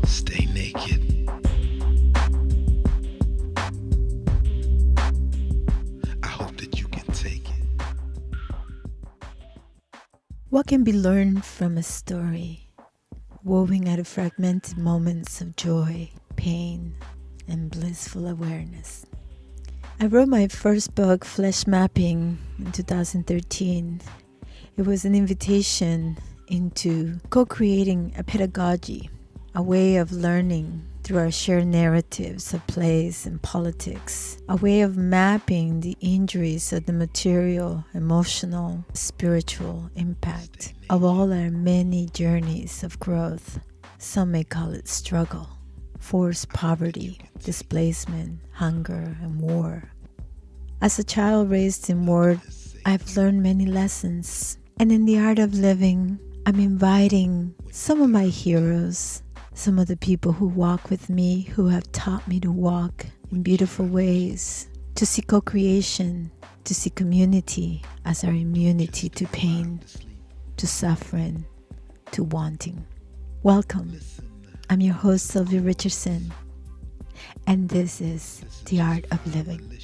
Stay naked. I hope that you can take it. What can be learned from a story, woven out of fragmented moments of joy, pain, and blissful awareness? I wrote my first book, Flesh Mapping, in 2013. It was an invitation into co-creating a pedagogy, a way of learning through our shared narratives of place and politics, a way of mapping the injuries of the material, emotional, spiritual impact of all our many journeys of growth. Some may call it struggle, forced poverty, displacement, hunger, and war. As a child raised in war, I've learned many lessons. And in the art of living, I'm inviting some of my heroes, some of the people who walk with me, who have taught me to walk in beautiful ways, to see co-creation, to see community as our immunity to pain, to suffering, to wanting. Welcome. I'm your host, Sylvia Richardson, and this is The Art of Living.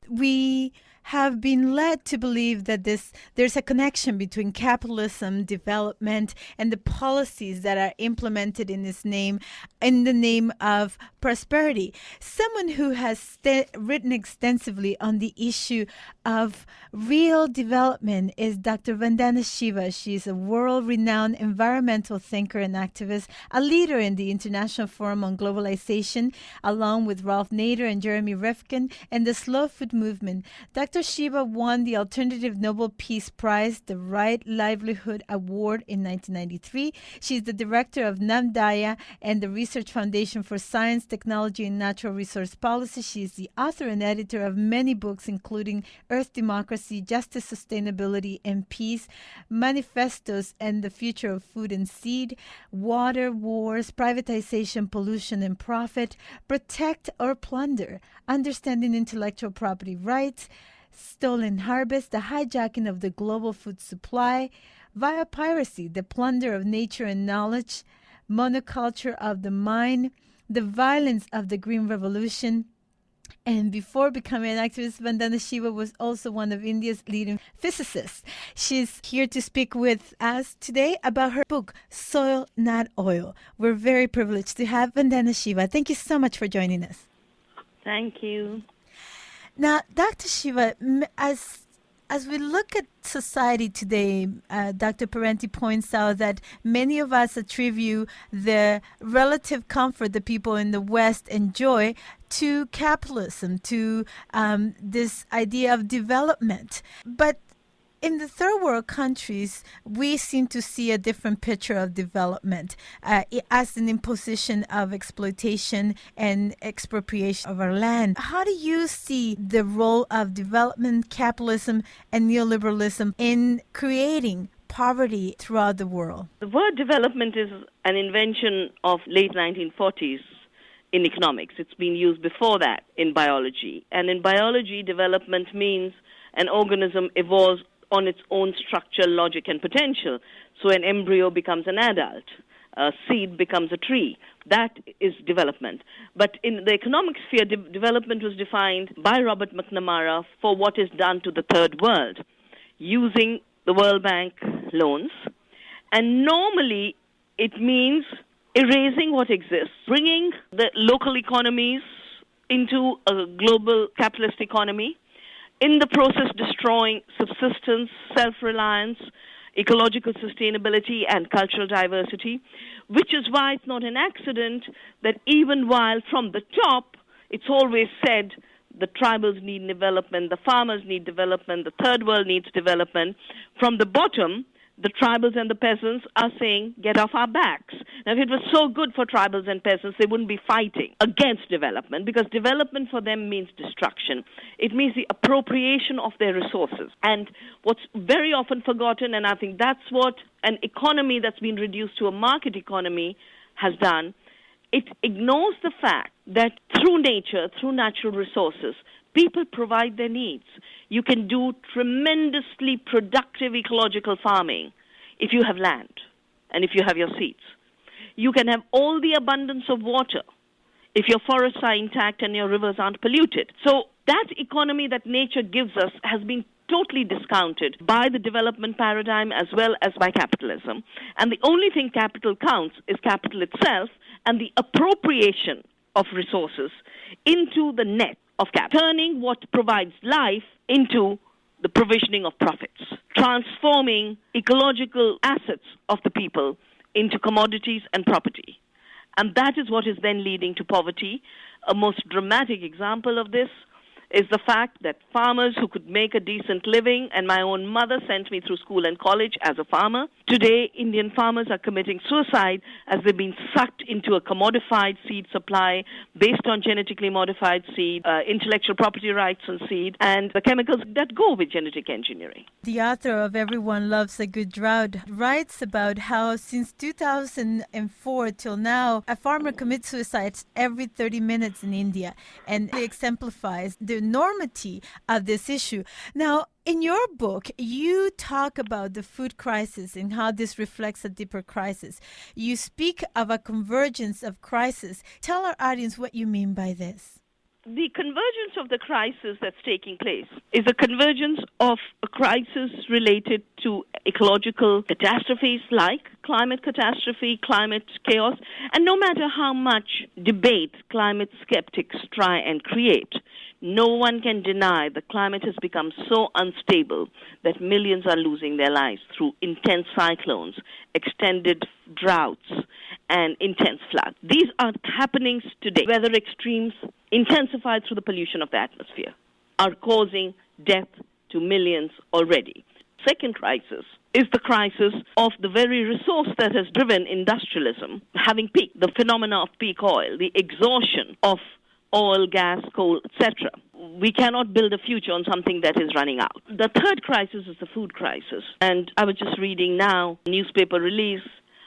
We have been led to believe that there's a connection between capitalism, development, and the policies that are implemented in the name of prosperity. Someone who has written extensively on the issue of real development is Dr. Vandana Shiva. She's a world-renowned environmental thinker and activist, a leader in the International Forum on Globalization, along with Ralph Nader and Jeremy Rifkin, and the Slow Food Movement. Dr. Shiva won the Alternative Nobel Peace Prize, the Right Livelihood Award in 1993. She's the director of NAMDAYA and the Research Foundation for Science, Technology, and Natural Resource Policy. She is the author and editor of many books, including Earth Democracy, Justice, Sustainability, and Peace, Manifestos and the Future of Food and Seed, Water Wars, Privatization, Pollution, and Profit, Protect or Plunder, Understanding Intellectual Property Rights, Stolen Harvest, the hijacking of the global food supply, via piracy, the plunder of nature and knowledge, monoculture of the mind, the violence of the Green Revolution. And before becoming an activist, Vandana Shiva was also one of India's leading physicists. She's here to speak with us today about her book, Soil, Not Oil. We're very privileged to have Vandana Shiva. Thank you so much for joining us. Thank you. Now, Dr. Shiva, as we look at society today, Dr. Parenti points out that many of us attribute the relative comfort that people in the West enjoy to capitalism, to this idea of development. But in the third world countries, we seem to see a different picture of development as an imposition of exploitation and expropriation of our land. How do you see the role of development, capitalism, and neoliberalism in creating poverty throughout the world? The word development is an invention of late 1940s in economics. It's been used before that in biology. And in biology, development means an organism evolves on its own structure, logic, and potential. So an embryo becomes an adult. A seed becomes a tree. That is development. But in the economic sphere, development was defined by Robert McNamara for what is done to the third world, using the World Bank loans. And normally, it means erasing what exists, bringing the local economies into a global capitalist economy, in the process destroying subsistence, self-reliance, ecological sustainability, and cultural diversity, which is why it's not an accident that even while from the top, it's always said the tribals need development, the farmers need development, the third world needs development. From the bottom, the tribals and the peasants are saying, get off our backs. Now, if it was so good for tribals and peasants, they wouldn't be fighting against development, because development for them means destruction. It means the appropriation of their resources. And what's very often forgotten, and I think that's what an economy that's been reduced to a market economy has done, it ignores the fact that through nature, through natural resources, people provide their needs. You can do tremendously productive ecological farming if you have land and if you have your seeds. You can have all the abundance of water if your forests are intact and your rivers aren't polluted. So that economy that nature gives us has been totally discounted by the development paradigm as well as by capitalism. And the only thing capital counts is capital itself and the appropriation of resources into the net of capital, turning what provides life into the provisioning of profits, transforming ecological assets of the people into commodities and property. And that is what is then leading to poverty. A most dramatic example of this is the fact that farmers who could make a decent living, and my own mother sent me through school and college as a farmer. Today, Indian farmers are committing suicide as they've been sucked into a commodified seed supply based on genetically modified seed, intellectual property rights on seed, and the chemicals that go with genetic engineering. The author of Everyone Loves a Good Drought writes about how since 2004 till now, a farmer commits suicide every 30 minutes in India, and it exemplifies the enormity of this issue. Now, in your book, you talk about the food crisis and how this reflects a deeper crisis. You speak of a convergence of crisis. Tell our audience what you mean by this. The convergence of the crisis that's taking place is a convergence of a crisis related to ecological catastrophes like climate catastrophe, climate chaos, and no matter how much debate climate skeptics try and create, no one can deny the climate has become so unstable that millions are losing their lives through intense cyclones, extended droughts, and intense floods. These are happenings today. Weather extremes, intensified through the pollution of the atmosphere, are causing death to millions already. Second crisis is the crisis of the very resource that has driven industrialism having peaked, the phenomena of peak oil, the exhaustion of oil, gas, coal, etc. We cannot build a future on something that is running out. The third crisis is the food crisis. And I was just reading now, newspaper release,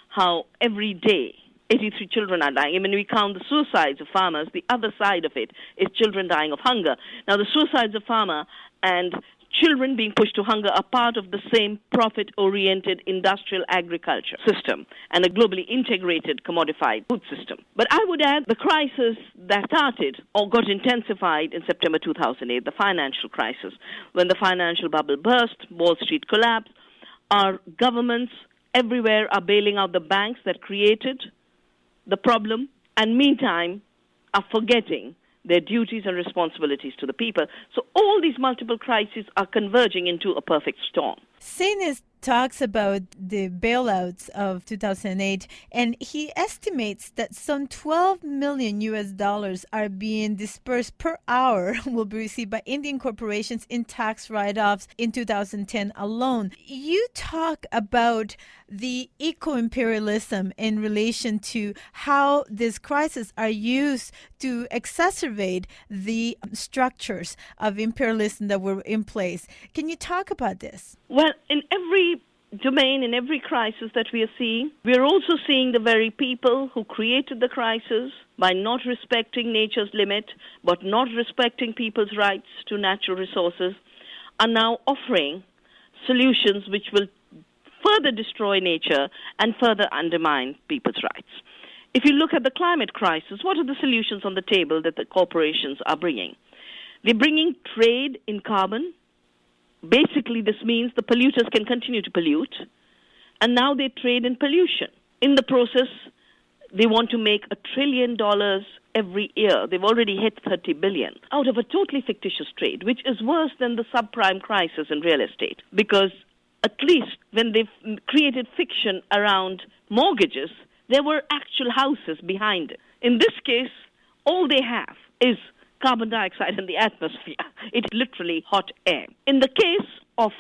how every day 83 children are dying. I mean, we count the suicides of farmers. The other side of it is children dying of hunger. Now, the suicides of farmer and children being pushed to hunger are part of the same profit-oriented industrial agriculture system and a globally integrated commodified food system. But I would add the crisis that started or got intensified in September 2008, the financial crisis, when the financial bubble burst, Wall Street collapsed. Our governments everywhere are bailing out the banks that created the problem, and meantime are forgetting their duties and responsibilities to the people. So all these multiple crises are converging into a perfect storm. Sanis talks about the bailouts of 2008, and he estimates that some $12 million are being dispersed per hour will be received by Indian corporations in tax write-offs in 2010 alone. You talk about the eco-imperialism in relation to how these crises are used to exacerbate the structures of imperialism that were in place. Can you talk about this? Well, in every domain, in every crisis that we are seeing, we are also seeing the very people who created the crisis by not respecting nature's limit, but not respecting people's rights to natural resources, are now offering solutions which will further destroy nature and further undermine people's rights. If you look at the climate crisis, what are the solutions on the table that the corporations are bringing? They're bringing trade in carbon. Basically, this means the polluters can continue to pollute, and now they trade in pollution. In the process, they want to make $1 trillion every year. They've already hit $30 billion out of a totally fictitious trade, which is worse than the subprime crisis in real estate, because at least when they've created fiction around mortgages, there were actual houses behind it. In this case, all they have is carbon dioxide in the atmosphere. It's literally hot air. In the case of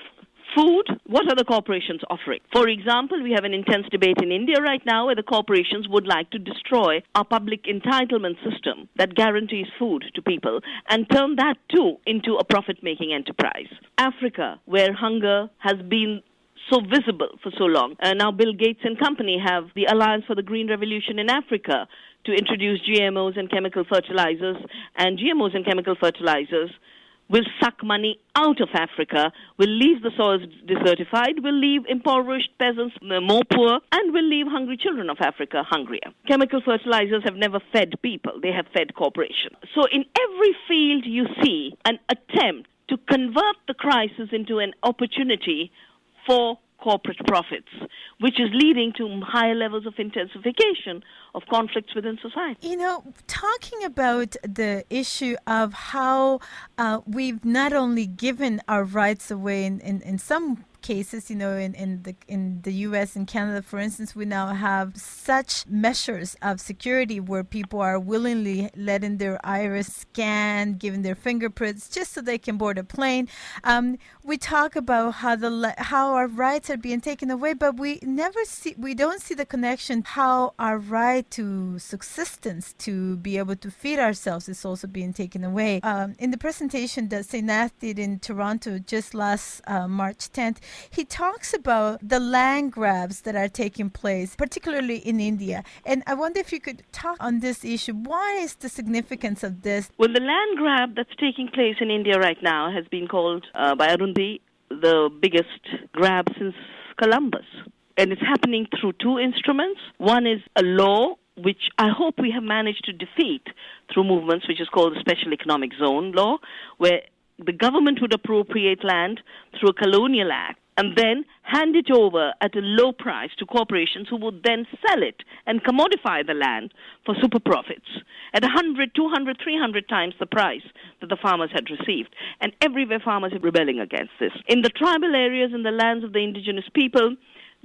food, what are the corporations offering? For example, we have an intense debate in India right now where the corporations would like to destroy our public entitlement system that guarantees food to people and turn that too into a profit-making enterprise. Africa, where hunger has been so visible for so long. Now Bill Gates and company have the Alliance for the Green Revolution in Africa to introduce GMOs and chemical fertilizers. And GMOs and chemical fertilizers will suck money out of Africa, will leave the soils desertified, will leave impoverished peasants more poor, and will leave hungry children of Africa hungrier. Chemical fertilizers have never fed people. They have fed corporations. So in every field you see an attempt to convert the crisis into an opportunity for corporate profits, which is leading to higher levels of intensification of conflicts within society. You know, talking about the issue of how we've not only given our rights away in some cases, you know, in the U.S. and Canada, for instance, we now have such measures of security where people are willingly letting their iris scan, giving their fingerprints, just so they can board a plane. We talk about how our rights are being taken away, but we don't see the connection how our right to subsistence, to be able to feed ourselves, is also being taken away. In the presentation that St. Nath did in Toronto just last March 10th, he talks about the land grabs that are taking place, particularly in India. And I wonder if you could talk on this issue. What is the significance of this? Well, the land grab that's taking place in India right now has been called by Arundi the biggest grab since Columbus. And it's happening through two instruments. One is a law, which I hope we have managed to defeat through movements, which is called the Special Economic Zone law, where the government would appropriate land through a colonial act and then hand it over at a low price to corporations who would then sell it and commodify the land for super profits at 100, 200, 300 times the price that the farmers had received. And everywhere farmers are rebelling against this. In the tribal areas, in the lands of the indigenous people,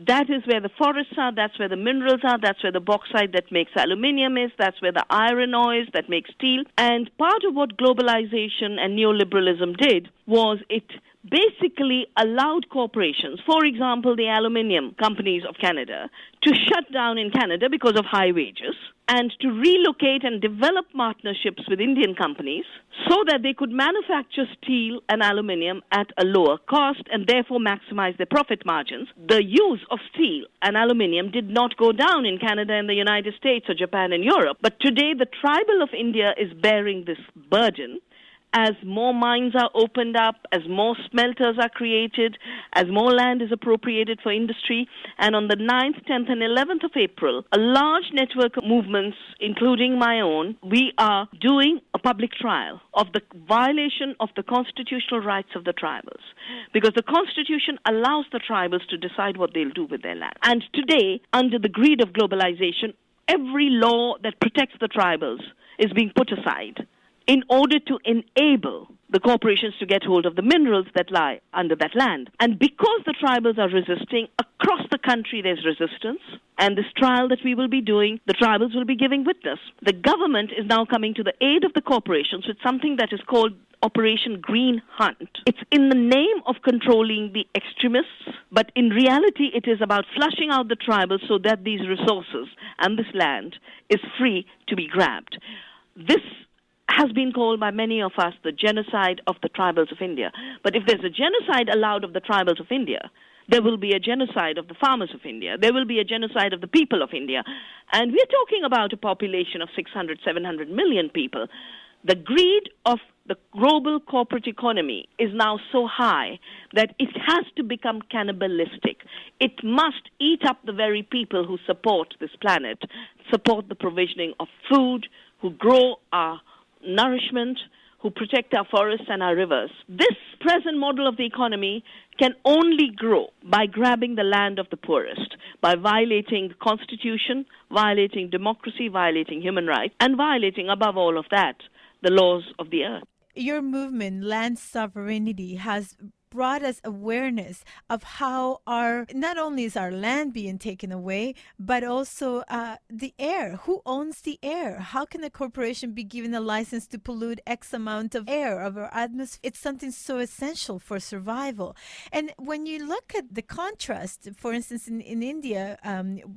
that is where the forests are, that's where the minerals are, that's where the bauxite that makes aluminium is, that's where the iron ore is that makes steel. And part of what globalization and neoliberalism did was it basically allowed corporations, for example, the aluminium companies of Canada, to shut down in Canada because of high wages and to relocate and develop partnerships with Indian companies so that they could manufacture steel and aluminium at a lower cost and therefore maximize their profit margins. The use of steel and aluminium did not go down in Canada and the United States or Japan and Europe. But today the tribal of India is bearing this burden as more mines are opened up, as more smelters are created, as more land is appropriated for industry. And on the 9th, 10th, and 11th of April, a large network of movements, including my own, we are doing a public trial of the violation of the constitutional rights of the tribals. Because the Constitution allows the tribals to decide what they'll do with their land. And today, under the greed of globalization, every law that protects the tribals is being put aside in order to enable the corporations to get hold of the minerals that lie under that land. And because the tribals are resisting, across the country there's resistance, and this trial that we will be doing, the tribals will be giving witness. The government is now coming to the aid of the corporations with something that is called Operation Green Hunt. It's in the name of controlling the extremists, but in reality it is about flushing out the tribals so that these resources and this land is free to be grabbed. This has been called by many of us the genocide of the tribals of India. But if there's a genocide allowed of the tribals of India, there will be a genocide of the farmers of India. There will be a genocide of the people of India. And we're talking about a population of 600, 700 million people. The greed of the global corporate economy is now so high that it has to become cannibalistic. It must eat up the very people who support this planet, support the provisioning of food, who grow our nourishment, who protect our forests and our rivers. This present model of the economy can only grow by grabbing the land of the poorest, by violating the Constitution, violating democracy, violating human rights, and violating, above all of that, the laws of the earth. Your movement, Land Sovereignty, has brought us awareness of how not only is our land being taken away, but also the air. Who owns the air? How can a corporation be given a license to pollute X amount of air, of our atmosphere? It's something so essential for survival. And when you look at the contrast, for instance, in India,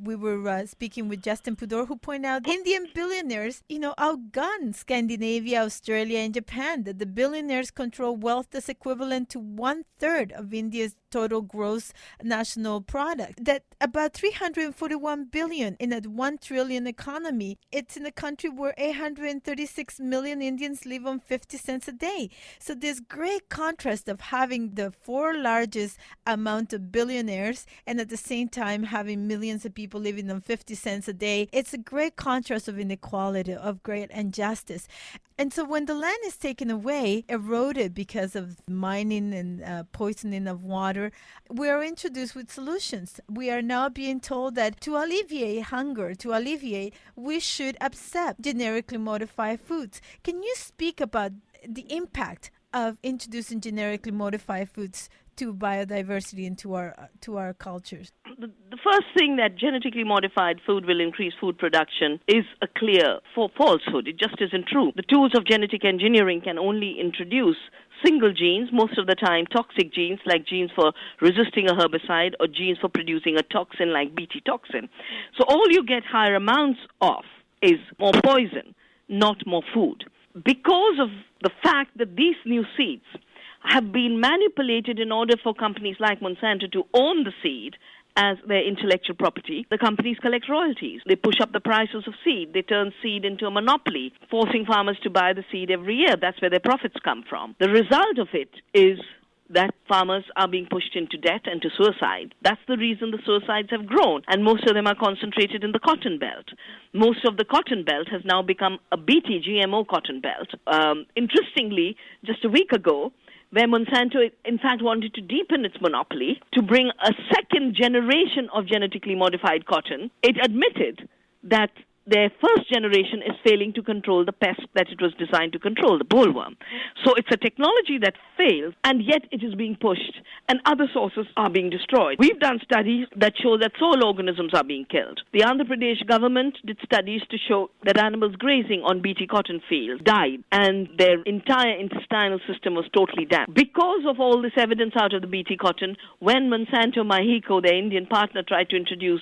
we were speaking with Justin Pudor, who pointed out Indian billionaires, outgun Scandinavia, Australia, and Japan, that the billionaires control wealth that's equivalent to 1/3 1/3 of India's total gross national product. That about 341 billion in a 1 trillion economy. It's in a country where 836 million Indians live on 50 cents a day. So this great contrast of having the four largest amount of billionaires and at the same time having millions of people living on 50 cents a day. It's a great contrast of inequality, of great injustice. And so when the land is taken away, eroded because of mining and poisoning of water, we are introduced with solutions. We are now being told that to alleviate hunger, we should accept genetically modified foods. Can you speak about the impact of introducing genetically modified foods to biodiversity and to our cultures? The first thing that genetically modified food will increase food production is a clear falsehood. It just isn't true. The tools of genetic engineering can only introduce single genes, most of the time toxic genes like genes for resisting a herbicide or genes for producing a toxin like Bt toxin. So all you get higher amounts of is more poison, not more food. Because of the fact that these new seeds have been manipulated in order for companies like Monsanto to own the seed as their intellectual property, the companies collect royalties. They push up the prices of seed. They turn seed into a monopoly, forcing farmers to buy the seed every year. That's where their profits come from. The result of it is that farmers are being pushed into debt and to suicide. That's the reason the suicides have grown, and most of them are concentrated in the cotton belt. Most of the cotton belt has now become a Bt GMO cotton belt. Interestingly, just a week ago, where Monsanto, in fact, wanted to deepen its monopoly to bring a second generation of genetically modified cotton, it admitted that their first generation is failing to control the pest that it was designed to control, the bollworm. So it's a technology that fails, and yet it is being pushed, and other sources are being destroyed. We've done studies that show that soil organisms are being killed. The Andhra Pradesh government did studies to show that animals grazing on Bt cotton fields died, and their entire intestinal system was totally damaged. Because of all this evidence out of the Bt cotton, when Monsanto Mexico, their Indian partner, tried to introduce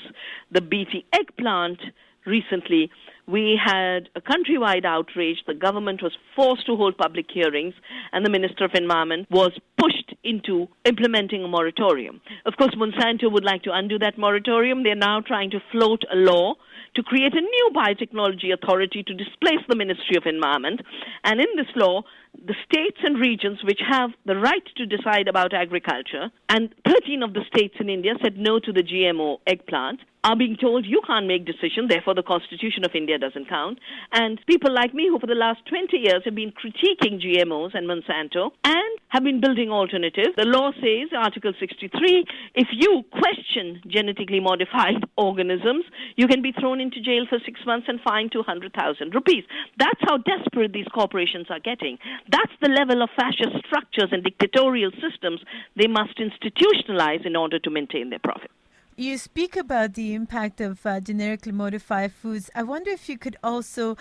the Bt eggplant, recently, we had a countrywide outrage. The government was forced to hold public hearings, and the Minister of Environment was pushed into implementing a moratorium. Of course, Monsanto would like to undo that moratorium. They're now trying to float a law to create a new biotechnology authority to displace the Ministry of Environment. And in this law, the states and regions which have the right to decide about agriculture, and 13 of the states in India said no to the GMO eggplant, are being told you can't make decisions, therefore the Constitution of India doesn't count. And people like me who for the last 20 years have been critiquing GMOs and Monsanto and have been building alternatives. The law says, Article 63, if you question genetically modified organisms, you can be thrown into jail for 6 months and fined 200,000 rupees. That's how desperate these corporations are getting. That's the level of fascist structures and dictatorial systems they must institutionalize in order to maintain their profit. You speak about the impact of genetically modified foods. I wonder if you could also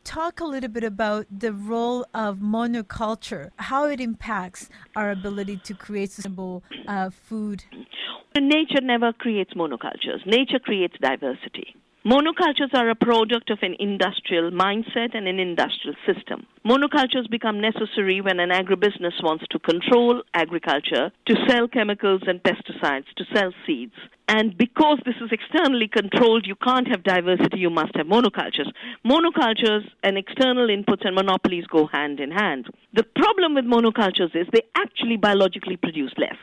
talk a little bit about the role of monoculture, how it impacts our ability to create sustainable food. Nature never creates monocultures. Nature creates diversity. Monocultures are a product of an industrial mindset and an industrial system. Monocultures become necessary when an agribusiness wants to control agriculture, to sell chemicals and pesticides, to sell seeds. And because this is externally controlled, you can't have diversity, you must have monocultures. Monocultures and external inputs and monopolies go hand in hand. The problem with monocultures is they actually biologically produce less.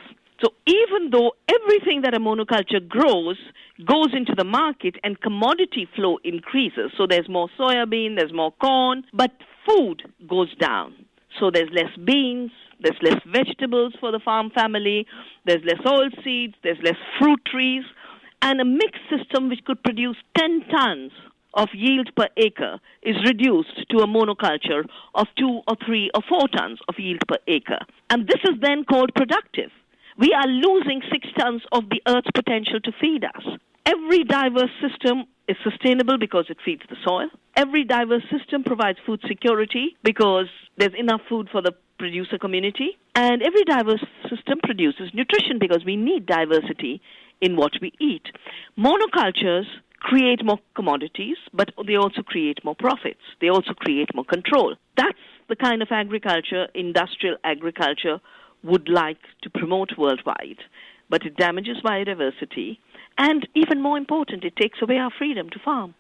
So even though everything that a monoculture grows goes into the market and commodity flow increases, so there's more soybean, there's more corn, but food goes down. So there's less beans, there's less vegetables for the farm family, there's less oilseeds, there's less fruit trees, and a mixed system which could produce 10 tons of yield per acre is reduced to a monoculture of 2 or 3 or 4 tons of yield per acre. And this is then called productive. We are losing 6 tons of the earth's potential to feed us. Every diverse system is sustainable because it feeds the soil. Every diverse system provides food security because there's enough food for the producer community. And every diverse system produces nutrition because we need diversity in what we eat. Monocultures create more commodities, but they also create more profits. They also create more control. That's the kind of agriculture, industrial agriculture, would like to promote worldwide, but it damages biodiversity, and even more important, it takes away our freedom to farm.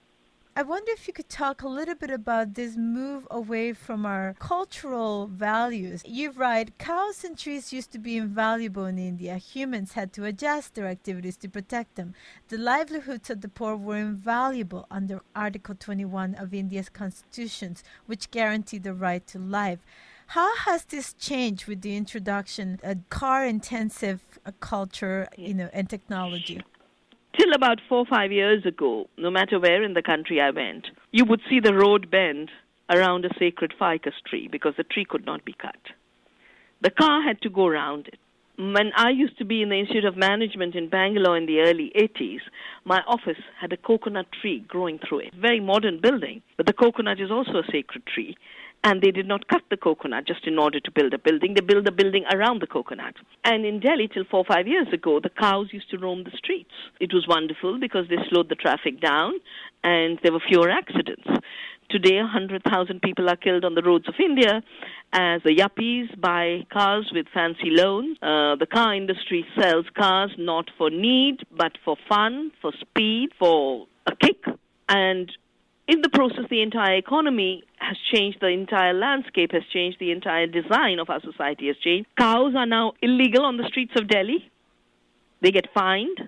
I wonder if you could talk a little bit about this move away from our cultural values. You write, cows and trees used to be invaluable in India. Humans had to adjust their activities to protect them. The livelihoods of the poor were invaluable under Article 21 of India's constitutions, which guarantee the right to life. How has this changed with the introduction of car-intensive culture, and technology? Till about 4 or 5 years ago, no matter where in the country I went, you would see the road bend around a sacred ficus tree because the tree could not be cut. The car had to go around it. When I used to be in the Institute of Management in Bangalore in the early 80s, my office had a coconut tree growing through it. Very modern building, but the coconut is also a sacred tree. And they did not cut the coconut just in order to build a building. They built a building around the coconut. And in Delhi, till 4 or 5 years ago, the cows used to roam the streets. It was wonderful because they slowed the traffic down and there were fewer accidents. Today, 100,000 people are killed on the roads of India as the yuppies buy cars with fancy loans. The car industry sells cars not for need, but for fun, for speed, for a kick. And in the process, the entire economy has changed, the entire landscape has changed, the entire design of our society has changed. Cows are now illegal on the streets of Delhi. They get fined.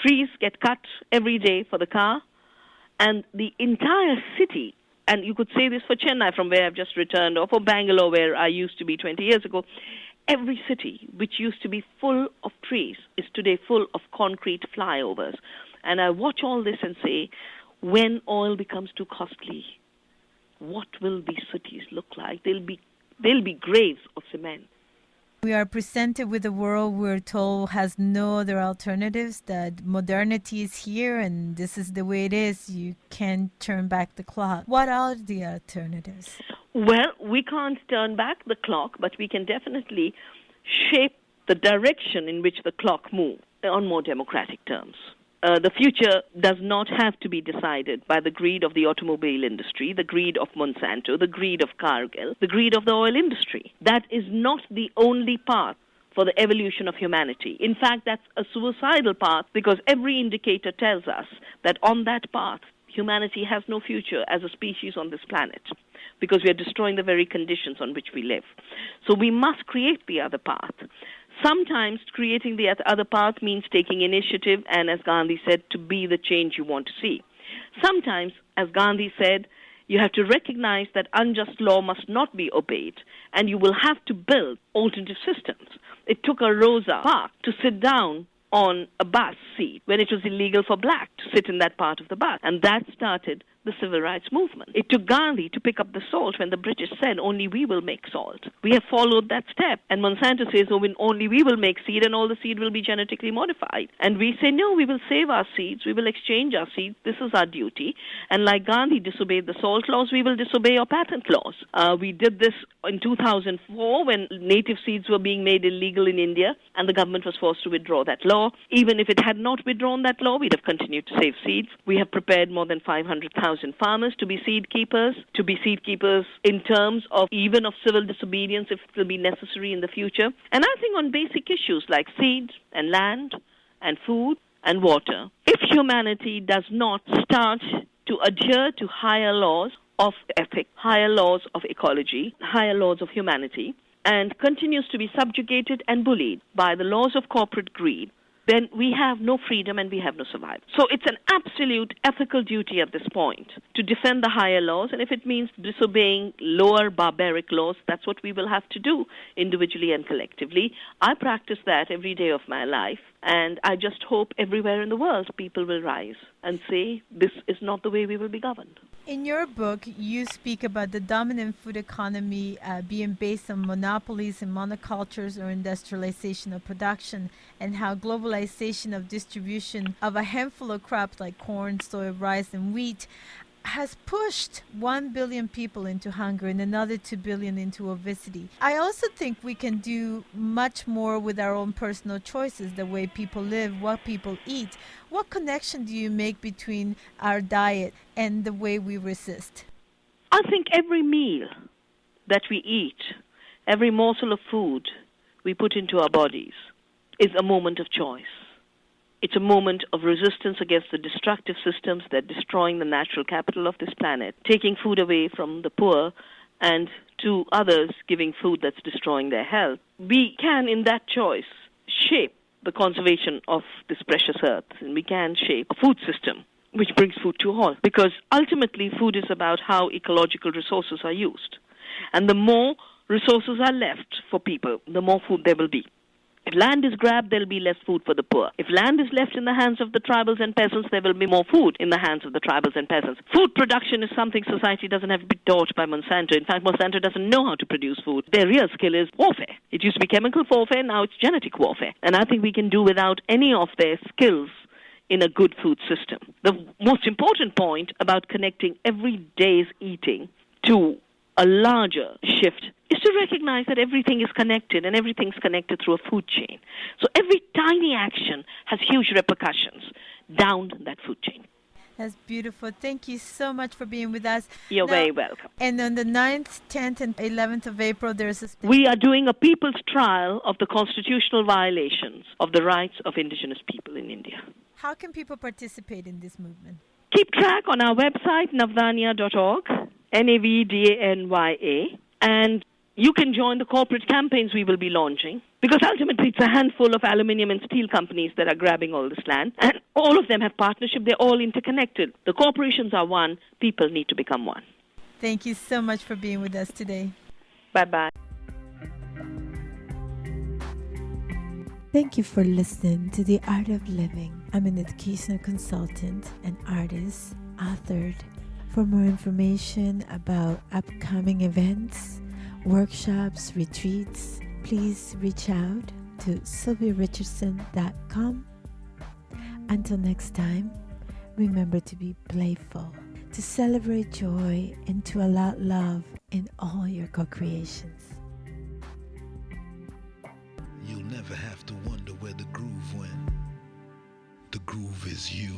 Trees get cut every day for the car. And the entire city, and you could say this for Chennai from where I've just returned, or for Bangalore where I used to be 20 years ago, every city which used to be full of trees is today full of concrete flyovers. And I watch all this and say, when oil becomes too costly, what will these cities look like? They'll be graves of cement. We are presented with a world we're told has no other alternatives, that modernity is here and this is the way it is. You can't turn back the clock. What are the alternatives? Well, we can't turn back the clock, but we can definitely shape the direction in which the clock moves on more democratic terms. The future does not have to be decided by the greed of the automobile industry, the greed of Monsanto, the greed of Cargill, the greed of the oil industry. That is not the only path for the evolution of humanity. In fact, that's a suicidal path because every indicator tells us that on that path, humanity has no future as a species on this planet because we are destroying the very conditions on which we live. So we must create the other path. Sometimes creating the other path means taking initiative and, as Gandhi said, to be the change you want to see. Sometimes, as Gandhi said, you have to recognize that unjust law must not be obeyed and you will have to build alternative systems. It took a Rosa Parks to sit down on a bus seat when it was illegal for black to sit in that part of the bus. And that started the civil rights movement. It took Gandhi to pick up the salt when the British said, only we will make salt. We have followed that step. And Monsanto says, only we will make seed and all the seed will be genetically modified. And we say, no, we will save our seeds. We will exchange our seeds. This is our duty. And like Gandhi disobeyed the salt laws, we will disobey our patent laws. We did this in 2004 when native seeds were being made illegal in India and the government was forced to withdraw that law. Even if it had not withdrawn that law, we'd have continued to save seeds. We have prepared more than 500,000 farmers to be seed keepers in terms of even of civil disobedience if it will be necessary in the future. And I think on basic issues like seeds and land and food and water, if humanity does not start to adhere to higher laws of ethics, higher laws of ecology, higher laws of humanity, and continues to be subjugated and bullied by the laws of corporate greed, then we have no freedom and we have no survival. So it's an absolute ethical duty at this point to defend the higher laws, and if it means disobeying lower barbaric laws, that's what we will have to do individually and collectively. I practice that every day of my life, and I just hope everywhere in the world people will rise and say this is not the way we will be governed. In your book, you speak about the dominant food economy being based on monopolies and monocultures or industrialization of production, and how globalization of distribution of a handful of crops like corn, soy, rice, and wheat has pushed 1 billion people into hunger and another 2 billion into obesity. I also think we can do much more with our own personal choices, the way people live, what people eat. What connection do you make between our diet and the way we resist? I think every meal that we eat, every morsel of food we put into our bodies is a moment of choice. It's a moment of resistance against the destructive systems that are destroying the natural capital of this planet, taking food away from the poor and to others giving food that's destroying their health. We can, in that choice, shape the conservation of this precious earth, and we can shape a food system which brings food to all. Because ultimately, food is about how ecological resources are used. And the more resources are left for people, the more food there will be. If land is grabbed, there will be less food for the poor. If land is left in the hands of the tribals and peasants, there will be more food in the hands of the tribals and peasants. Food production is something society doesn't have to be taught by Monsanto. In fact, Monsanto doesn't know how to produce food. Their real skill is warfare. It used to be chemical warfare, now it's genetic warfare. And I think we can do without any of their skills in a good food system. The most important point about connecting every day's eating to a larger shift is to recognize that everything is connected and everything's connected through a food chain. So every tiny action has huge repercussions down that food chain. That's beautiful. Thank you so much for being with us. You're very welcome. And on the 9th, 10th, and 11th of April, we are doing a people's trial of the constitutional violations of the rights of indigenous people in India. How can people participate in this movement? Keep track on our website, navdanya.org, NAVDANYA, and you can join the corporate campaigns we will be launching, because ultimately it's a handful of aluminium and steel companies that are grabbing all this land, and all of them have partnership. They're all interconnected. The corporations are one. People need to become one. Thank you so much for being with us today. Bye-bye. Thank you for listening to The Art of Living. I'm an educational consultant and artist, authored. For more information about upcoming events, workshops, retreats, please reach out to sylviarichardson.com. Until next time, remember to be playful, to celebrate joy, and to allow love in all your co-creations. You'll never have to wonder where the groove went. The groove is you.